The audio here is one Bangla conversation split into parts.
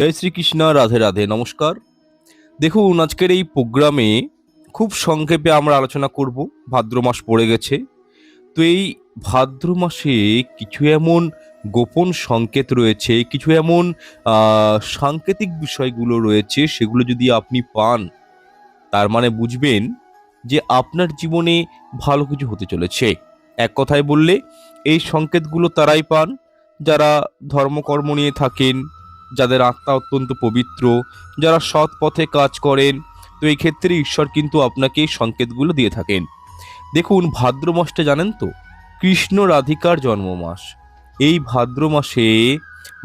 জয় শ্রীকৃষ্ণ, রাধে রাধে, নমস্কার। দেখুন, আজকের এই প্রোগ্রামে খুব সংক্ষেপে আমরা আলোচনা করব। ভাদ্র মাস পড়ে গেছে। তো এই ভাদ্র মাসে কিছু এমন গোপন সংকেত রয়েছে, কিছু এমন সাংকেতিক বিষয়গুলো রয়েছে, সেগুলো যদি আপনি পান, তার মানে বুঝবেন যে আপনার জীবনে ভালো কিছু হতে চলেছে। এক কথায় বললে, এই সংকেতগুলো তারাই পান যারা ধর্মকর্ম নিয়ে থাকেন, যাদের আত্মা অত্যন্ত পবিত্র, যারা সৎ পথে কাজ করেন। তো এই ক্ষেত্রে ঈশ্বর কিন্তু আপনাকে এই সংকেতগুলো দিয়ে থাকেন। দেখুন, ভাদ্র মাসটা জানেন তো, কৃষ্ণ রাধিকার জন্ম মাস। এই ভাদ্র মাসে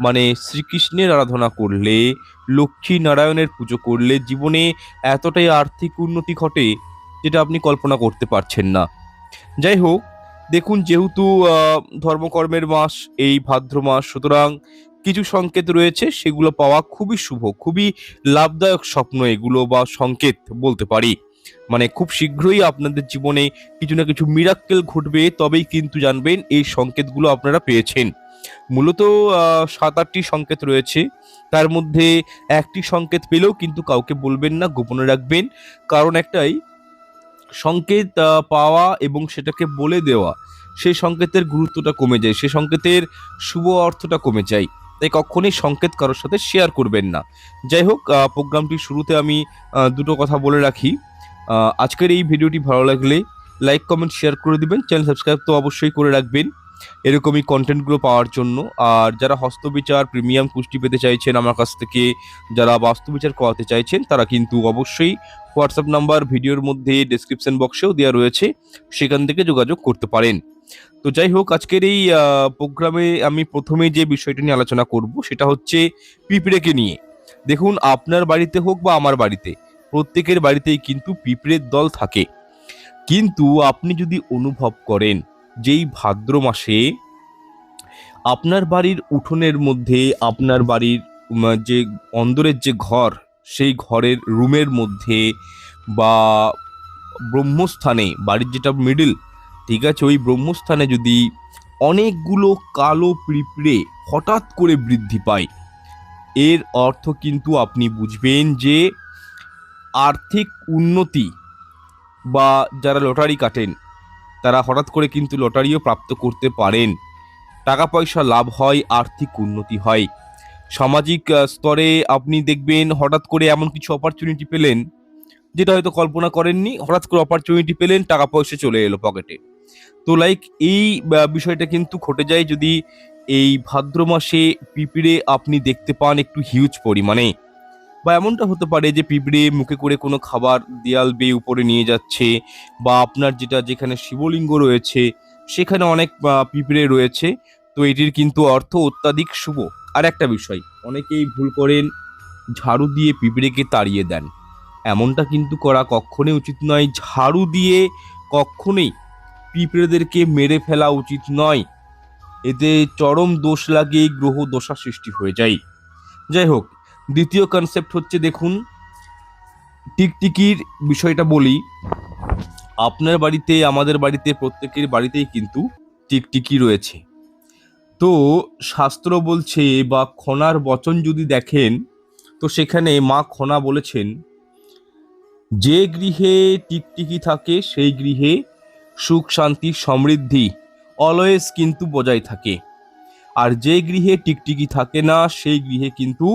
মানে শ্রীকৃষ্ণের আরাধনা করলে, লক্ষ্মী নারায়ণের পুজো করলে জীবনে এতটাই আর্থিক উন্নতি ঘটে, যেটা আপনি কল্পনা করতে পারছেন না। যাই হোক, দেখুন, যেহেতু ধর্মকর্মের মাস এই ভাদ্র মাস, সুতরাং কিছু সংকেত রয়েছে, সেগুলো পাওয়া খুবই শুভ, খুবই লাভদায়ক স্বপ্ন এগুলো, বা সংকেত বলতে পারি। মানে খুব শীঘ্রই আপনাদের জীবনে কিছু না কিছু মিরাক্কেল ঘটবে, তবেই কিন্তু জানবেন এই সংকেতগুলো আপনারা পেয়েছেন। মূলত 7-8টি সংকেত রয়েছে। তার মধ্যে একটি সংকেত পেলেও কিন্তু কাউকে বলবেন না, গোপনে রাখবেন। কারণ একটাই, সংকেত পাওয়া এবং সেটাকে বলে দেওয়া, সেই সংকেতের গুরুত্বটা কমে যায়, সেই সংকেতের শুভ অর্থটা কমে যায়। তাই কখনোই সংকেত কারোর সাথে শেয়ার করবেন না। যাই হোক, প্রোগ্রামটির শুরুতে আমি দুটো কথা বলে রাখি। আজকের এই ভিডিওটি ভালো লাগলে লাইক, কমেন্ট, শেয়ার করে দিবেন। চ্যানেল সাবস্ক্রাইব তো অবশ্যই করে রাখবেন এরকমই কন্টেন্টগুলো পাওয়ার জন্য। আর যারা হস্তবিচার প্রিমিয়াম কুষ্টি পেতে চাইছেন আমার কাছ থেকে, যারা বাস্তুবিচার করাতে চাইছেন, তারা কিন্তু অবশ্যই হোয়াটসঅ্যাপ নাম্বার ভিডিওর মধ্যে ডেসক্রিপশন বক্সেও দেওয়া রয়েছে, সেখান থেকে যোগাযোগ করতে পারেন। তো যাই হোক, আজকের এই প্রোগ্রামে আমি প্রথমেই যে বিষয়টা নিয়ে আলোচনা করব, সেটা হচ্ছে পিঁপড়েকে নিয়ে। দেখুন, আপনার বাড়িতে হোক বা আমার বাড়িতে, প্রত্যেকের বাড়িতেই কিন্তু পিঁপড়ের দল থাকে। কিন্তু আপনি যদি অনুভব করেন যেই ভাদ্র মাসে আপনার বাড়ির উঠোনের মধ্যে, আপনার বাড়ির যে অন্দরের যে ঘর, সেই ঘরের রুমের মধ্যে, বা ব্রহ্মস্থানে, বাড়ির যেটা মিডিল, ঠিক আছে, ওই ব্রহ্মস্থানে যদি অনেকগুলো কালো পিঁপড়ে হঠাৎ করে বৃদ্ধি পায়, এর অর্থ কিন্তু আপনি বুঝবেন যে আর্থিক উন্নতি, বা যারা লটারি কাটেন তারা হঠাৎ করে কিন্তু লটারিও প্রাপ্ত করতে পারেন। টাকা পয়সা লাভ হয়, আর্থিক উন্নতি হয়। সামাজিক স্তরে আপনি দেখবেন হঠাৎ করে এমন কিছু অপরচুনিটি পেলেন, যেটা হয়তো কল্পনা করেননি, হঠাৎ করে অপরচুনিটি পেলেন, টাকা পয়সা চলে এলো পকেটে। তো লাইক এই বিষয়টা কিন্তু ঘটে যায় যদি এই ভাদ্র মাসে পিঁপড়ে আপনি দেখতে পান একটু হিউজ পরিমাণে। বা এমনটা হতে পারে যে পিঁপড়ে মুখে করে কোনো খাবার দেয়াল বেয়ে উপরে নিয়ে যাচ্ছে, বা আপনার যেখানে শিবলিঙ্গ রয়েছে সেখানে অনেক পিঁপড়ে রয়েছে। তো এটির কিন্তু অর্থ অত্যাধিক শুভ। আর একটা বিষয়, অনেকেই ভুল করেন, ঝাড়ু দিয়ে পিঁপড়েকে তাড়িয়ে দেন। এমনটা কিন্তু করা কখনোই উচিত নয়। ঝাড়ু দিয়ে কখনোই পিঁপড়েদেরকে মেরে ফেলা উচিত নয়। এতে চরম দোষ লাগে, গ্রহ দশা সৃষ্টি হয়ে যায়। যাই হোক, দ্বিতীয় কনসেপ্ট হচ্ছে, দেখুন, টিকটিকির বিষয়টা বলি। আপনার বাড়িতে, আমাদের বাড়িতে, প্রত্যেকের বাড়িতেই কিন্তু টিকটিকি রয়েছে। তো শাস্ত্র বলছে, বা খনার বচন যদি দেখেন, তো সেখানে মা খনা বলেছেন, যে গৃহে টিকটিকি থাকে সেই গৃহে সুখ, শান্তি, সমৃদ্ধি অলওয়েজ কিন্তু বজায় থাকে। আর যে গৃহে টিকটিকি থাকে না, সেই গৃহে কিন্তু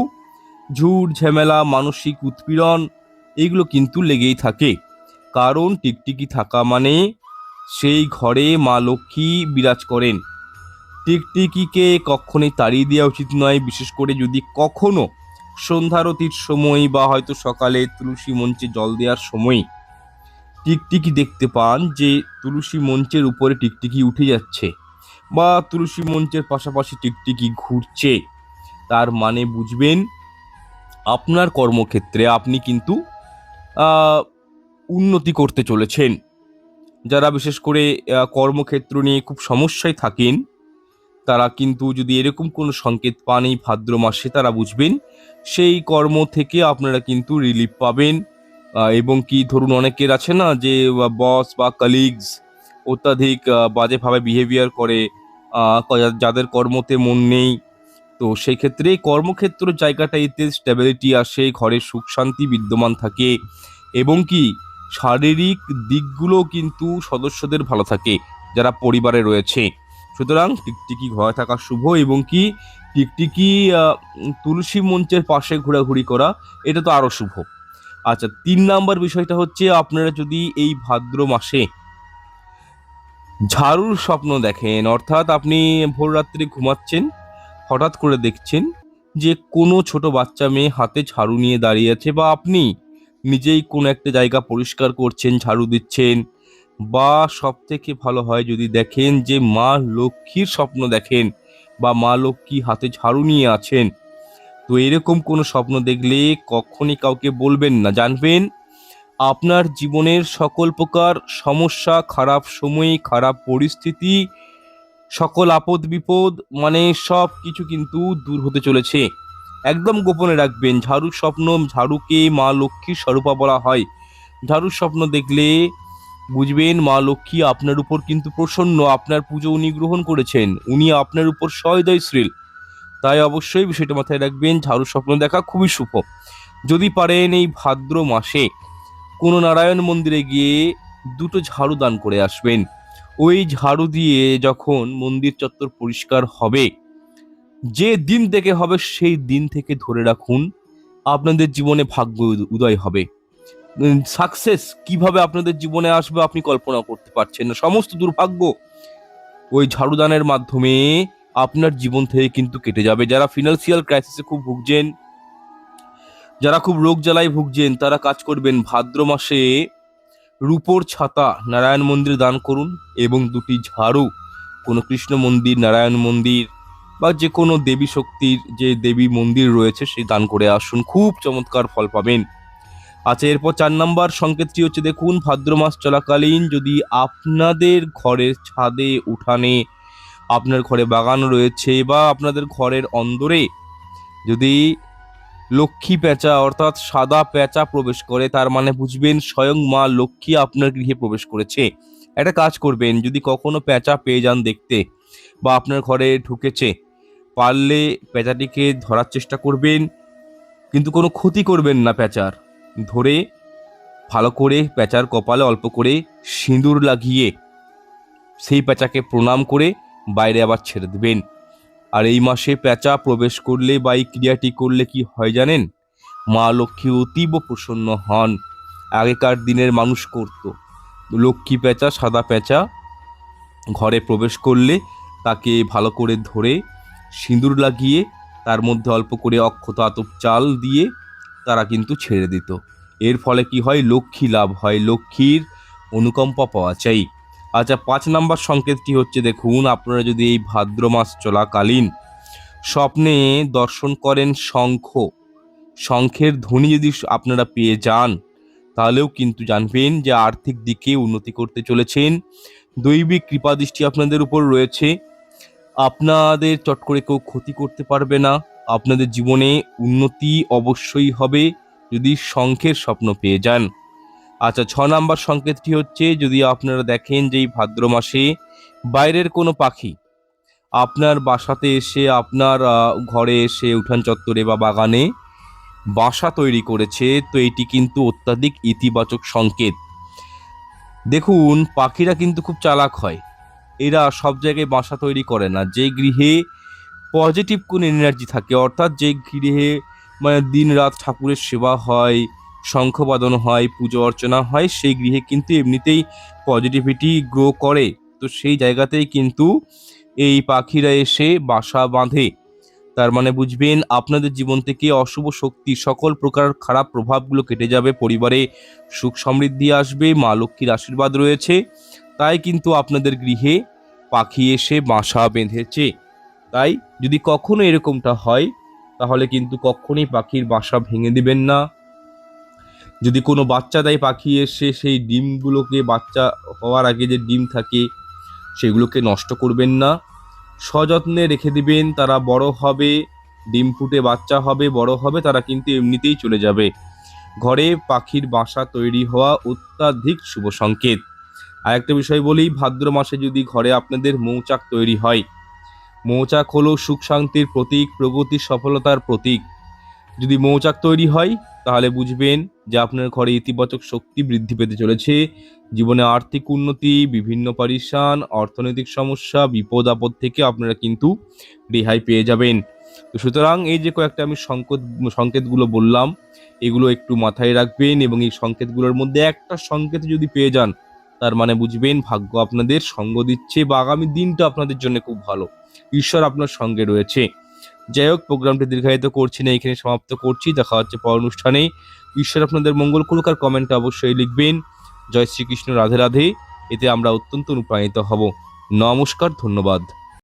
ঝুট ঝামেলা, মানসিক উৎপীড়ন, এগুলো কিন্তু লেগেই থাকে। কারণ টিকটিকি থাকা মানে সেই ঘরে মা লক্ষ্মী বিরাজ করেন। টিকটিকিকে কখনোই তাড়িয়ে দেওয়া উচিত নয়, বিশেষ করে যদি কখনো সন্ধ্যারতির সময়, বা হয়তো সকালে তুলসী মঞ্চে জল দেওয়ার সময় টিকটিকি দেখতে পান যে তুলসী মঞ্চের উপরে টিকটিকি উঠে যাচ্ছে, বা তুলসী মঞ্চের পাশাপাশি টিকটিকি ঘুরছে, তার মানে বুঝবেন আপনার কর্মক্ষেত্রে আপনি কিন্তু আহ, উন্নতি করতে চলেছেন। যারা বিশেষ করে কর্মক্ষেত্র নিয়ে খুব সমস্যায় থাকেন, তারা কিন্তু যদি এরকম কোনো সংকেত পান এই ভাদ্র মাসে, তারা বুঝবেন সেই কর্ম থেকে আপনারা কিন্তু রিলিফ পাবেন। এবং কি, ধরুন, অনেকের আছে না যে বস বা কলিগস অত্যাধিক বাজেভাবে বিহেভিয়ার করে, যাদের কর্মতে মন নেই, তো সেই ক্ষেত্রে কর্মক্ষেত্র জায়গাটা এতে স্টেবিলিটি আসে, ঘরে সুখ শান্তি বিদ্যমান থাকে এবং কি শারীরিক দিকগুলো কিন্তু সদস্যদের ভালো থাকে যারা পরিবারে রয়েছে। সুতরাং টিকটিকি ঘরে থাকা শুভ এবং কি টিকটিকি তুলসী মঞ্চের পাশে ঘোরাঘুরি করা এটা তো আরও শুভ। আচ্ছা, 3 নাম্বার বিষয়টা হচ্ছে আপনারা যদি এই ভাদ্র মাসে ঝাড়ুর স্বপ্ন দেখেন, অর্থাৎ আপনি ভোররাত্রে ঘুমাচ্ছেন, হঠাৎ করে দেখছেন যে কোনো ছোট বাচ্চা মেয়ে হাতে ঝাড়ু নিয়ে দাঁড়িয়ে আছে, বা আপনি নিজেই কোনো একটা জায়গা পরিষ্কার করছেন, ঝাড়ু দিচ্ছেন, বা সব থেকে ভালো হয় যদি দেখেন যে মা লক্ষ্মীর স্বপ্ন দেখেন বা মা লক্ষ্মী হাতে ঝাড়ু নিয়ে আছেন। তো এরকম কোনো স্বপ্ন দেখলে কখনই কাউকে বলবেন না। জানবেন আপনার জীবনের সকল প্রকার সমস্যা, খারাপ সময়, খারাপ পরিস্থিতি, সকল আপদ বিপদ মানে সব কিছু কিন্তু দূর হতে চলেছে। একদম গোপনে রাখবেন। ঝাড়ুর স্বপ্ন, ঝাড়ুকে মা লক্ষ্মীর স্বরূপা বলা হয়। ঝাড়ুর স্বপ্ন দেখলে বুঝবেন মা লক্ষ্মী আপনার উপর কিন্তু প্রসন্ন, আপনার পুজো উনি গ্রহণ করেছেন, উনি আপনার উপর সহৃদয়শীল। তাই অবশ্যই বিষয়টা মাথায় রাখবেন, ঝাড়ুর স্বপ্ন দেখা খুবই শুভ। যদি পারেন এই ভাদ্র মাসে কোনো নারায়ণ মন্দিরে গিয়ে 2টো ঝাড়ু দান করে আসবেন। ওই ঝাড়ু দিয়ে যখন মন্দির চত্বর পরিষ্কার হবে, যে দিন থেকে হবে সেই দিন থেকে ধরে রাখুন আপনাদের জীবনে ভাগ্য উদয় হবে। সাকসেস কিভাবে আপনাদের জীবনে আসবে আপনি কল্পনা করতে পারছেন না। সমস্ত দুর্ভাগ্য ওই ঝাড়ুদানের মাধ্যমে আপনার জীবন থেকে কিন্তু কেটে যাবে। যারা ফিনান্সিয়াল ক্রাইসিসে খুব ভুগছেন, যারা খুব রোগ জ্বালায় ভুগছেন, তারা কাজ করবেন ভাদ্র মাসে রূপোর ছাতা নারায়ণ মন্দিরে দান করুন এবং 2টি ঝাড়ু কোনো কৃষ্ণ মন্দির, নারায়ণ মন্দির বা যে কোনো দেবী শক্তির যে দেবী মন্দির রয়েছে সেই দান করে আসুন, খুব চমৎকার ফল পাবেন। আচ্ছা, এরপর 4 নাম্বার সংকেতটি হচ্ছে দেখুন ভাদ্র মাস চলাকালীন যদি আপনাদের ঘরের ছাদে, উঠানে, আপনার ঘরে বাগান রয়েছে বা আপনাদের ঘরের অন্দরে যদি লক্ষ্মী পেঁচা অর্থাৎ সাদা পেঁচা প্রবেশ করে, তার মানে বুঝবেন স্বয়ং মা লক্ষ্মী আপনার গৃহে প্রবেশ করেছে। একটা কাজ করবেন, যদি কখনো পেঁচা পেয়ে যান দেখতে বা আপনার ঘরে ঢুকেছে, পারলে পেঁচাটিকে ধরার চেষ্টা করবেন, কিন্তু কোনো ক্ষতি করবেন না পেঁচার। ধরে ভালো করে পেঁচার কপালে অল্প করে সিঁদুর লাগিয়ে সেই পেঁচাকে প্রণাম করে বাইরে আবার ছেড়ে দেবেন। আর এই মাসে পেঁচা প্রবেশ করলে বা এই ক্রিয়াটি করলে কি হয় জানেন? মা লক্ষ্মী অতীব প্রসন্ন হন। আগেকার দিনের মানুষ করত, লক্ষ্মী পেঁচা, সাদা পেঁচা ঘরে প্রবেশ করলে তাকে ভালো করে ধরে সিঁদুর লাগিয়ে তার মধ্যে অল্প করে অক্ষত আতপ চাল দিয়ে তারা কিন্তু ছেড়ে দিত। এর ফলে কি হয়? লক্ষ্মী লাভ হয়, লক্ষ্মীর অনুকম্পা পাওয়া যায়। আচ্ছা, 5 নাম্বার সংকেতটি হচ্ছে দেখুন আপনারা যদি এই ভাদ্র মাস চলাকালীন স্বপ্নে দর্শন করেন শঙ্খের ধ্বনি যদি আপনারা পেয়ে যান, তাহলেও কিন্তু জানবেন যে আর্থিক দিকে উন্নতি করতে চলেছেন। দৈবিক কৃপাদৃষ্টি আপনাদের উপর রয়েছে। আপনাদের চট করে কেউ ক্ষতি করতে পারবে না। আপনাদের জীবনে উন্নতি অবশ্যই হবে যদি শঙ্খের স্বপ্ন পেয়ে যান। আচ্ছা, 6 নাম্বার সংকেতটি হচ্ছে যদি আপনারা দেখেন যে এই ভাদ্র মাসে বাইরের কোনো পাখি আপনার বাসাতে এসে, আপনার ঘরে এসে, উঠান চত্বরে বা বাগানে বাসা তৈরি করেছে, তো এটি কিন্তু অত্যাধিক ইতিবাচক সংকেত। দেখুন পাখিরা কিন্তু খুব চালাক হয়, এরা সব জায়গায় বাসা তৈরি করে না। যে গৃহে পজিটিভ কোনো এনার্জি থাকে, অর্থাৎ যে গৃহে মানে দিন রাত ঠাকুরের সেবা হয়, শঙ্খ বাদন হয়, পুজো অর্চনা হয়, সেই গৃহে কিন্তু এমনিতেই পজিটিভিটি গ্রো করে। তো সেই জায়গাতেই কিন্তু এই পাখিরা এসে বাসা বাঁধে। তার মানে বুঝবেন আপনাদের জীবন থেকে অশুভ শক্তি, সকল প্রকার খারাপ প্রভাবগুলো কেটে যাবে, পরিবারে সুখ সমৃদ্ধি আসবে, মা লক্ষ্মীর আশীর্বাদ রয়েছে। তাই কিন্তু আপনাদের গৃহে পাখি এসে বাসা বেঁধেছে। তাই যদি কখনো এরকমটা হয় তাহলে কিন্তু কখনোই পাখির বাসা ভেঙে দিবেন না। যদি কোনো বাচ্চা দেয় পাখি এসে, সেই ডিমগুলোকে, বাচ্চা হওয়ার আগে যে ডিম থাকে সেগুলোকে নষ্ট করবেন না, সযত্নে রেখে দিবেন। তারা বড় হবে, ডিম ফুটে বাচ্চা হবে, বড় হবে, তারা কিন্তু এমনিতেই চলে যাবে। ঘরে পাখির বাসা তৈরি হওয়া অত্যাধিক শুভ সংকেত। আর একটা বিষয় বলি, ভাদ্র মাসে যদি ঘরে আপনাদের মৌচাক তৈরি হয়, মৌচাক হলো সুখ শান্তির প্রতীক, প্রগতির সফলতার প্রতীক। যদি মৌচাক তৈরি হয় তাহলে বুঝবেন যে আপনার ঘরে ইতিবাচক শক্তি বৃদ্ধি পেতে চলেছে। জীবনে আর্থিক উন্নতি, বিভিন্ন পারিশান, অর্থনৈতিক সমস্যা, বিপদ আপদ থেকে আপনারা কিন্তু রেহাই পেয়ে যাবেন। তো সুতরাং এই যে কয়েকটা আমি সংকেতগুলো বললাম, এগুলো একটু মাথায় রাখবেন এবং এই সংকেতগুলোর মধ্যে একটা সংকেত যদি পেয়ে যান, তার মানে বুঝবেন ভাগ্য আপনাদের সঙ্গ দিচ্ছে বা আগামী দিনটা আপনাদের জন্য খুব ভালো। ঈশ্বর আপনার সঙ্গে রয়েছে। যাই হোক, প্রোগ্রামটি দীর্ঘায়িত করছি না, এখানে সমাপ্ত করছি। দেখা হচ্ছে পর অনুষ্ঠানে। ঈশ্বর আপনাদের মঙ্গল করুক, আর কমেন্টে অবশ্যই লিখবেন জয় শ্রীকৃষ্ণ, রাধে রাধে। এতে আমরা অত্যন্ত অনুপ্রাণিত হব। নমস্কার, ধন্যবাদ।